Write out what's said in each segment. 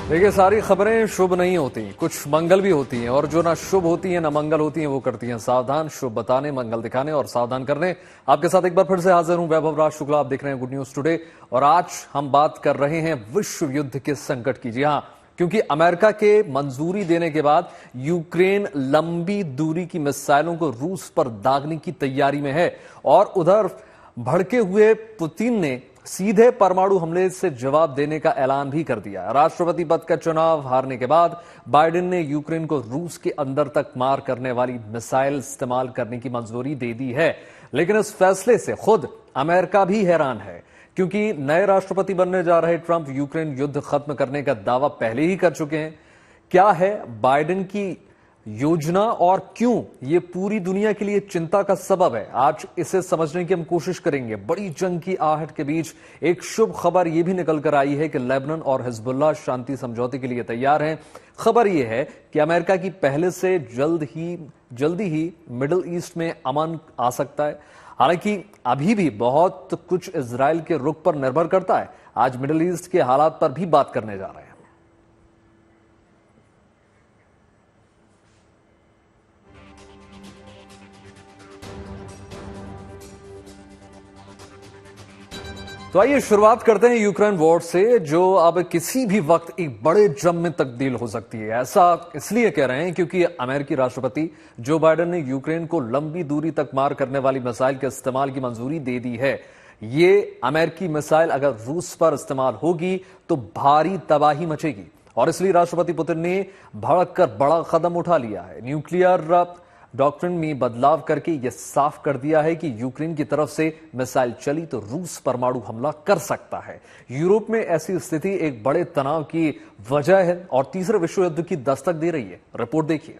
देखिए, सारी खबरें शुभ नहीं होती, कुछ मंगल भी होती हैं, और जो ना शुभ होती हैं ना मंगल होती हैं वो करती हैं सावधान। शुभ बताने, मंगल दिखाने और सावधान करने। आपके साथ एक बार फिर से हाजिर हूं वैभव राज शुक्ला। आप देख रहे हैं गुड न्यूज टुडे, और आज हम बात कर रहे हैं विश्व युद्ध के संकट की। जी हां, क्योंकि अमेरिका के मंजूरी देने के बाद यूक्रेन लंबी दूरी की मिसाइलों को रूस पर दागने की तैयारी में है, और उधर भड़के हुए पुतिन ने सीधे परमाणु हमले से जवाब देने का ऐलान भी कर दिया। राष्ट्रपति पद का चुनाव हारने के बाद बाइडेन ने यूक्रेन को रूस के अंदर तक मार करने वाली मिसाइल इस्तेमाल करने की मंजूरी दे दी है। लेकिन इस फैसले से खुद अमेरिका भी हैरान है, क्योंकि नए राष्ट्रपति बनने जा रहे ट्रंप यूक्रेन युद्ध खत्म करने का दावा पहले ही कर चुके हैं। क्या है बाइडेन की योजना और क्यों ये पूरी दुनिया के लिए चिंता का सबब है, आज इसे समझने की हम कोशिश करेंगे। बड़ी जंग की आहट के बीच एक शुभ खबर यह भी निकल कर आई है कि लेबनान और हिजबुल्लाह शांति समझौते के लिए तैयार हैं। खबर यह है कि अमेरिका की पहले से जल्दी ही मिडिल ईस्ट में अमन आ सकता है। हालांकि अभी भी बहुत कुछ इजराइल के रुख पर निर्भर करता है। आज मिडिल ईस्ट के हालात पर भी बात करने जा रहे हैं। तो आइए शुरुआत करते हैं यूक्रेन वॉर से, जो अब किसी भी वक्त एक बड़े जंग में तब्दील हो सकती है। ऐसा इसलिए कह रहे हैं क्योंकि अमेरिकी राष्ट्रपति जो बाइडेन ने यूक्रेन को लंबी दूरी तक मार करने वाली मिसाइल के इस्तेमाल की मंजूरी दे दी है। ये अमेरिकी मिसाइल अगर रूस पर इस्तेमाल होगी तो भारी तबाही मचेगी, और इसलिए राष्ट्रपति पुतिन ने भड़क कर बड़ा कदम उठा लिया है। न्यूक्लियर डॉक्ट्रिन में बदलाव करके यह साफ कर दिया है कि यूक्रेन की तरफ से मिसाइल चली तो रूस परमाणु हमला कर सकता है। यूरोप में ऐसी स्थिति एक बड़े तनाव की वजह है और तीसरे विश्व युद्ध की दस्तक दे रही है। रिपोर्ट देखिए।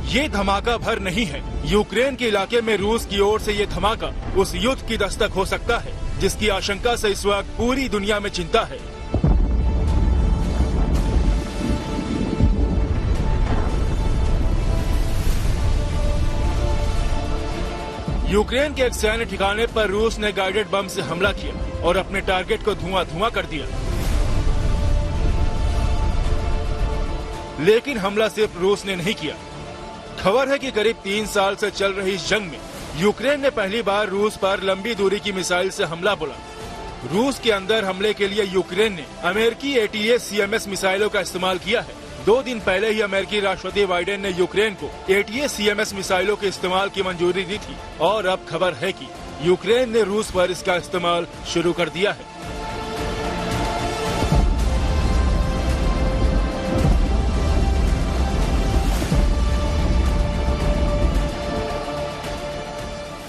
ये धमाका भर नहीं है। यूक्रेन के इलाके में रूस की ओर से ये धमाका उस युद्ध की दस्तक हो सकता है जिसकी आशंका से इस वक्त पूरी दुनिया में चिंता है। यूक्रेन के एक सैन्य ठिकाने पर रूस ने गाइडेड बम से हमला किया और अपने टारगेट को धुआं कर दिया। लेकिन हमला सिर्फ रूस ने नहीं किया। खबर है कि करीब 3 साल से चल रही इस जंग में यूक्रेन ने पहली बार रूस पर लंबी दूरी की मिसाइल से हमला बोला। रूस के अंदर हमले के लिए यूक्रेन ने अमेरिकी ATACMS मिसाइलों का इस्तेमाल किया है। 2 दिन पहले ही अमेरिकी राष्ट्रपति बाइडेन ने यूक्रेन को ATACMS मिसाइलों के इस्तेमाल की मंजूरी दी थी, और अब खबर है कि यूक्रेन ने रूस पर इसका इस्तेमाल शुरू कर दिया है।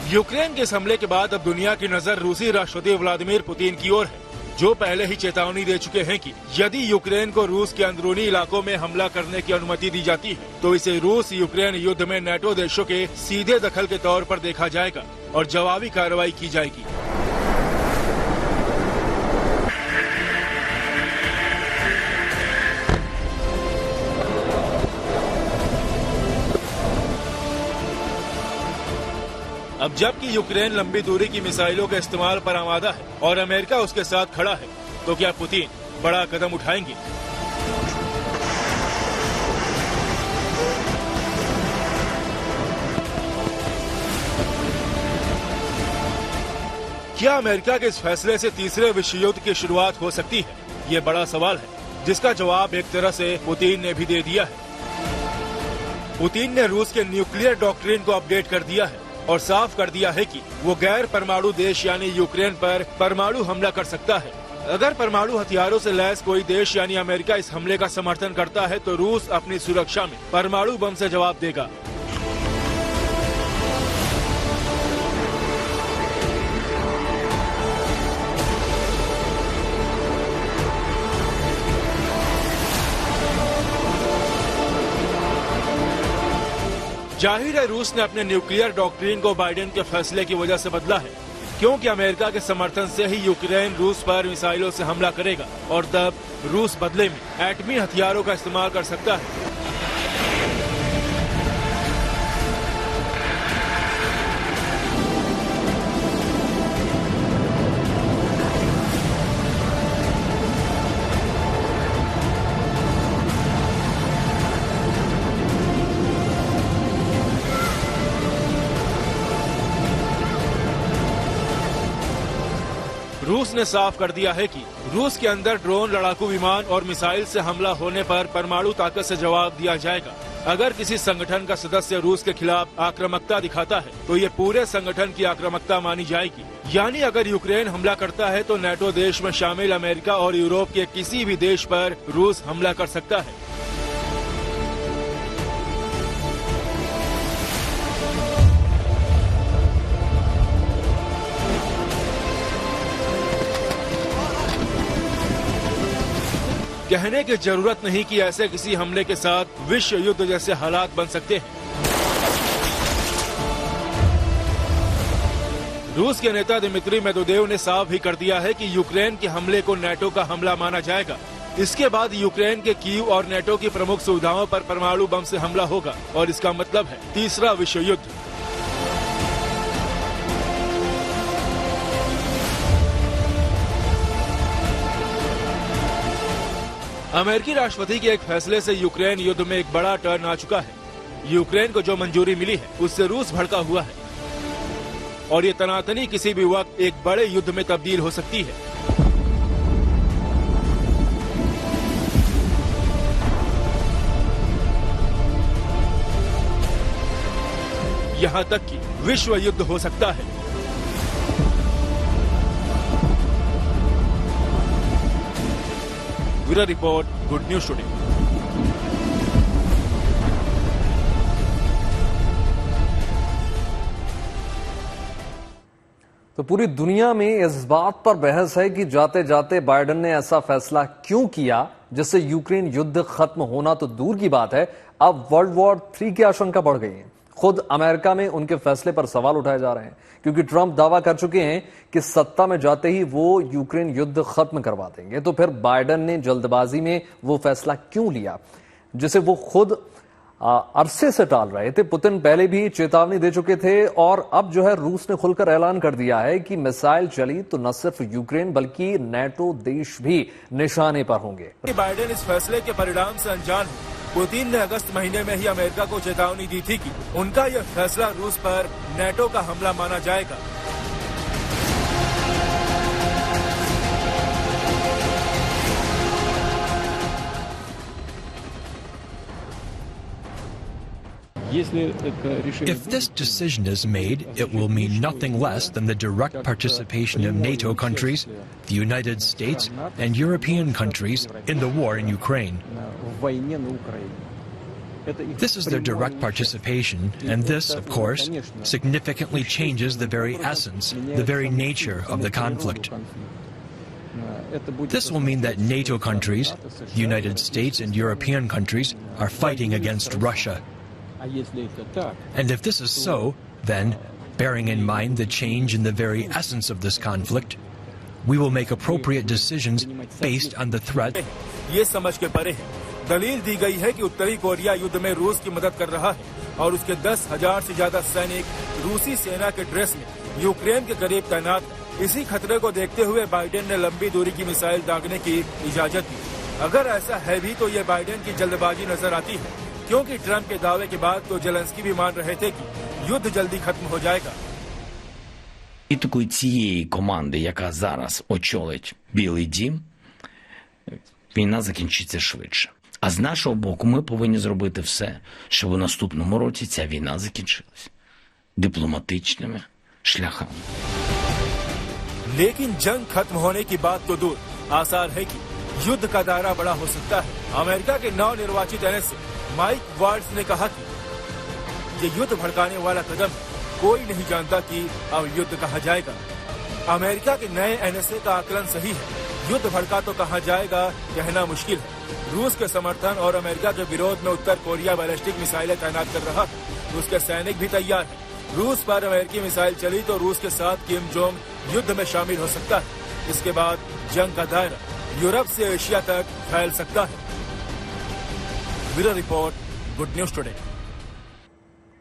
यूक्रेन के इस हमले के बाद अब दुनिया की नजर रूसी राष्ट्रपति व्लादिमीर पुतिन की ओर है, जो पहले ही चेतावनी दे चुके हैं कि यदि यूक्रेन को रूस के अंदरूनी इलाकों में हमला करने की अनुमति दी जाती है तो इसे रूस यूक्रेन युद्ध में NATO देशों के सीधे दखल के तौर पर देखा जाएगा और जवाबी कार्रवाई की जाएगी। अब जबकि यूक्रेन लंबी दूरी की मिसाइलों के इस्तेमाल पर आमादा है और अमेरिका उसके साथ खड़ा है, तो क्या पुतिन बड़ा कदम उठाएंगे? क्या अमेरिका के इस फैसले से तीसरे विश्व युद्ध की शुरुआत हो सकती है? ये बड़ा सवाल है, जिसका जवाब एक तरह से पुतिन ने भी दे दिया है। पुतिन ने रूस के न्यूक्लियर डॉक्ट्रिन को अपडेट कर दिया है और साफ कर दिया है कि वो गैर परमाणु देश यानी यूक्रेन पर परमाणु हमला कर सकता है। अगर परमाणु हथियारों से लैस कोई देश यानी अमेरिका इस हमले का समर्थन करता है तो रूस अपनी सुरक्षा में परमाणु बम से जवाब देगा। जाहिर है रूस ने अपने न्यूक्लियर डॉक्ट्रिन को बाइडेन के फैसले की वजह से बदला है, क्योंकि अमेरिका के समर्थन से ही यूक्रेन रूस पर मिसाइलों से हमला करेगा और तब रूस बदले में एटमी हथियारों का इस्तेमाल कर सकता है। रूस ने साफ कर दिया है कि रूस के अंदर ड्रोन, लड़ाकू विमान और मिसाइल से हमला होने पर परमाणु ताकत से जवाब दिया जाएगा। अगर किसी संगठन का सदस्य रूस के खिलाफ आक्रामकता दिखाता है तो ये पूरे संगठन की आक्रामकता मानी जाएगी। यानी अगर यूक्रेन हमला करता है तो नेटो देश में शामिल अमेरिका और यूरोप के किसी भी देश पर रूस हमला कर सकता है। कहने की जरूरत नहीं कि ऐसे किसी हमले के साथ विश्व युद्ध जैसे हालात बन सकते हैं। रूस के नेता दिमित्री मेदवेदेव ने साफ ही कर दिया है कि यूक्रेन के हमले को नेटो का हमला माना जाएगा। इसके बाद यूक्रेन के कीव और नेटो की प्रमुख सुविधाओं पर परमाणु बम से हमला होगा और इसका मतलब है तीसरा विश्व युद्ध। अमेरिकी राष्ट्रपति के एक फैसले से यूक्रेन युद्ध में एक बड़ा टर्न आ चुका है। यूक्रेन को जो मंजूरी मिली है उससे रूस भड़का हुआ है और ये तनातनी किसी भी वक्त एक बड़े युद्ध में तब्दील हो सकती है। यहाँ तक कि विश्व युद्ध हो सकता है। Bureau report, good news today. तो पूरी दुनिया में इस बात पर बहस है कि जाते जाते बाइडेन ने ऐसा फैसला क्यों किया जिससे यूक्रेन युद्ध खत्म होना तो दूर की बात है, अब वर्ल्ड वॉर 3 की आशंका बढ़ गई है। खुद अमेरिका में उनके फैसले पर सवाल उठाए जा रहे हैं क्योंकि ट्रंप दावा कर चुके हैं कि सत्ता में जाते ही वो यूक्रेन युद्ध खत्म करवा देंगे। तो फिर बाइडेन ने जल्दबाजी में वो फैसला क्यों लिया जिसे वो खुद अरसे से टाल रहे थे। पुतिन पहले भी चेतावनी दे चुके थे और अब जो है रूस ने खुलकर ऐलान कर दिया है कि मिसाइल चली तो न सिर्फ यूक्रेन बल्कि नेटो देश भी निशाने पर होंगे। बाइडेन इस फैसले के परिणाम से अनजान है। पुतिन ने अगस्त महीने में ही अमेरिका को चेतावनी दी थी कि उनका यह फैसला रूस पर नेटो का हमला माना जाएगा। If this decision is made, it will mean nothing less than the direct participation of NATO countries, the United States, and European countries in the war in Ukraine. This is their direct participation, and this, of course, significantly changes the very essence, the very nature of the conflict. This will mean that NATO countries, the United States and European countries, are fighting against Russia. And if this is so, then, bearing in mind the change in the very essence of this conflict, we will make appropriate decisions based on the threat. ये समझ के परे है। दलील दी गई है कि उत्तरी कोरिया युद्ध में रूस की मदद कर रहा है और उसके 10,000 से ज्यादा सैनिक रूसी सेना के ड्रेस में यूक्रेन के करीब तैनात हैं। इसी खतरे को देखते हुए बाइडेन ने लंबी दूरी की मिसाइल दागने की इजाजत दी। अगर ऐसा है भी तो ये बाइडेन की जल्दबाजी नजर आती है, क्योंकि ट्रंप के दावे के बाद तो जेलेंस्की भी मान रहे थे कि युद्ध जल्दी खत्म हो जाएगा। Політикою цієї команди, яка зараз очолить Білий дім, війна закінчиться швидше. А з нашого боку ми повинні зробити все, щоб у наступному році ця війна закінчилась дипломатичними шляхами. लेकिन जंग खत्म होने की बात तो दूर, आसार है कि युद्ध का दायरा बड़ा हो सकता है। अमेरिका के नवनिर्वाचित एनएसए माइक वाल्ट्ज ने कहा कि ये युद्ध भड़काने वाला कदम है। कोई नहीं जानता कि अब युद्ध कहा जाएगा। अमेरिका के नए एनएसए का आकलन सही है। युद्ध भड़का तो कहा जाएगा, कहना मुश्किल है। रूस के समर्थन और अमेरिका के विरोध में उत्तर कोरिया बैलिस्टिक मिसाइलें तैनात कर रहा है। उसके सैनिक भी तैयार हैं। रूस पर अमेरिकी मिसाइल चली तो रूस के साथ किम जोंग युद्ध में शामिल हो सकता है। इसके बाद जंग का दायरा यूरोप से एशिया तक फैल सकता है। Bureau report, good news today.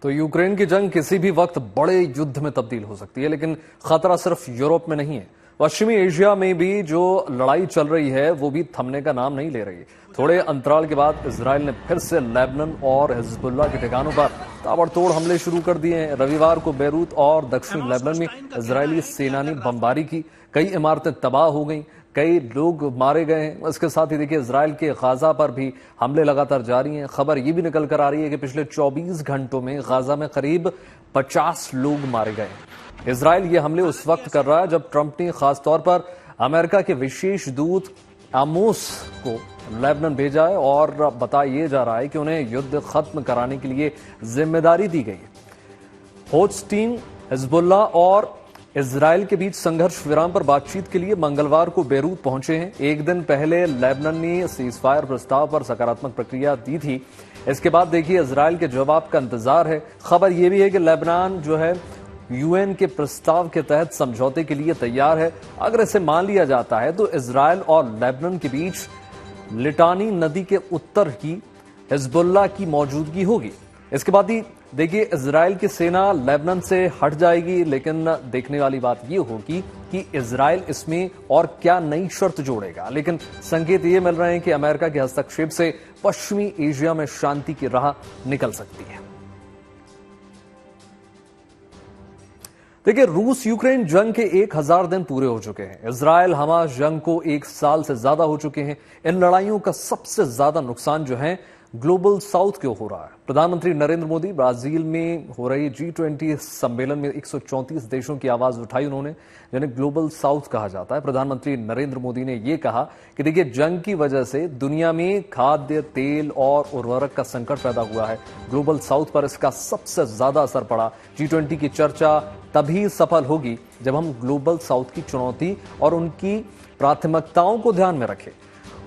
तो यूक्रेन की जंग किसी भी वक्त बड़े युद्ध में तब्दील हो सकती है, लेकिन खतरा सिर्फ यूरोप में नहीं है। पश्चिमी एशिया में भी जो लड़ाई चल रही है वो भी थमने का नाम नहीं ले रही। थोड़े अंतराल के बाद इजराइल ने फिर से लेबनान और हिजबुल्लाह के ठिकानों पर ताबड़तोड़ हमले शुरू कर दिए हैं। रविवार को बेरूत और दक्षिणी लेबनान में इजरायली सेना ने बमबारी की, कई इमारतें तबाह हो गईं, कई लोग मारे गए हैं। इसके साथ ही देखिए इजराइल के गाजा पर भी हमले लगातार जारी हैं। खबर ये भी निकल कर आ रही है कि पिछले 24 घंटों में गाजा में करीब 50 लोग मारे गए। इजराइल ये हमले उस वक्त कर रहा है जब ट्रंप ने खासतौर पर अमेरिका के विशेष दूत आमोस को लेबनान भेजा है और बताया जा रहा है कि उन्हें युद्ध खत्म कराने के लिए जिम्मेदारी दी गई। होस्टीन हिजबुल्लाह और इजराइल के बीच संघर्ष विराम पर बातचीत के लिए मंगलवार को बेरूत पहुंचे हैं। एक दिन पहले लेबनान ने सीजफायर प्रस्ताव पर सकारात्मक प्रतिक्रिया दी थी। इसके बाद देखिए इजराइल के जवाब का इंतजार है। खबर यह भी है कि लेबनान जो है यूएन के प्रस्ताव के तहत समझौते के लिए तैयार है। अगर इसे मान लिया जाता है तो इजराइल और लेबनान के बीच लिटानी नदी के उत्तर ही हिजबुल्लाह की मौजूदगी होगी। इसके बाद ही देखिए इजराइल की सेना लेबनान से हट जाएगी, लेकिन देखने वाली बात यह होगी कि इजराइल इसमें और क्या नई शर्त जोड़ेगा। लेकिन संकेत ये मिल रहे हैं कि अमेरिका के हस्तक्षेप से पश्चिमी एशिया में शांति की राह निकल सकती है। देखिए रूस यूक्रेन जंग के 1000 दिन पूरे हो चुके हैं। इजराइल हमास जंग को 1 साल से ज्यादा हो चुके हैं। इन लड़ाइयों का सबसे ज्यादा नुकसान जो है ग्लोबल साउथ को हो रहा है। प्रधानमंत्री नरेंद्र मोदी ब्राजील में हो रही G20 सम्मेलन में 134 देशों की आवाज उठाई उन्होंने, जिन्हें ग्लोबल साउथ कहा जाता है। प्रधानमंत्री नरेंद्र मोदी ने यह कहा कि देखिए जंग की वजह से दुनिया में खाद्य तेल और उर्वरक का संकट पैदा हुआ है। ग्लोबल साउथ पर इसका सबसे ज्यादा असर पड़ा। G20 की चर्चा तभी सफल होगी जब हम ग्लोबल साउथ की चुनौती और उनकी प्राथमिकताओं को ध्यान में रखें।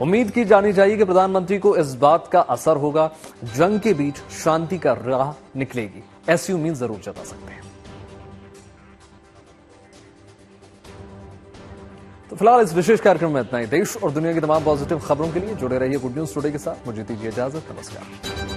उम्मीद की जानी चाहिए कि प्रधानमंत्री को इस बात का असर होगा, जंग के बीच शांति का राह निकलेगी। ऐसी उम्मीद जरूर जता सकते हैं। तो फिलहाल इस विशेष कार्यक्रम में इतना ही। देश और दुनिया की तमाम पॉजिटिव खबरों के लिए जुड़े रहिए गुड न्यूज टुडे के साथ। मुझे दीजिए इजाजत। नमस्कार।